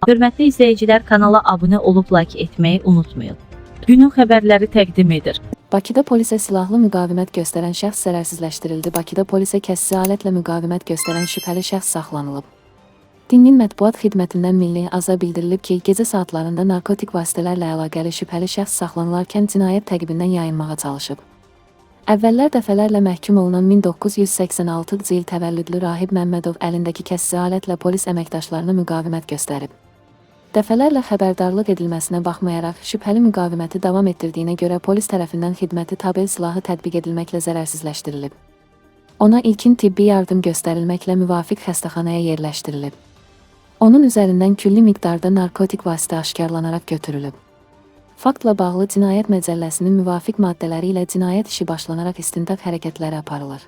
Hörmətli izləyicilər, kanala abunə olub like etməyi unutmayın. Günün xəbərləri təqdim edir. Bakıda polisə silahlı müqavimət göstərən şəxs zərərsizləşdirildi. Bakıda polisə kəsici alətlə müqavimət göstərən şübhəli şəxs saxlanılıb. Dinin mətbuat xidmətindən Milli Aza bildirilib ki, gecə saatlarında narkotik vasitələrlə əlaqəli şübhəli şəxs saxlanılarkən cinayət təqibindən yayınmağa çalışıb. Əvvəllər dəfələrlə məhkum olunan 1986 il təvəllüdlü Rahib Məmmədov əlindəki kəsici alətlə polis əməkdaşlarına müqavimət göstərib. Dəfələrlə xəbərdarlıq edilməsinə baxmayaraq, şübhəli müqaviməti davam etdirdiyinə görə polis tərəfindən xidməti tabel silahı tətbiq edilməklə zərərsizləşdirilib. Ona ilkin tibbi yardım göstərilməklə müvafiq xəstəxanaya yerləşdirilib. Onun üzərindən külli miqdarda narkotik vasitə aşkarlanaraq götürülüb. Faktla bağlı Cinayət Məcəlləsinin müvafiq maddələri ilə cinayət işi başlanaraq istintaq hərəkətləri aparılır.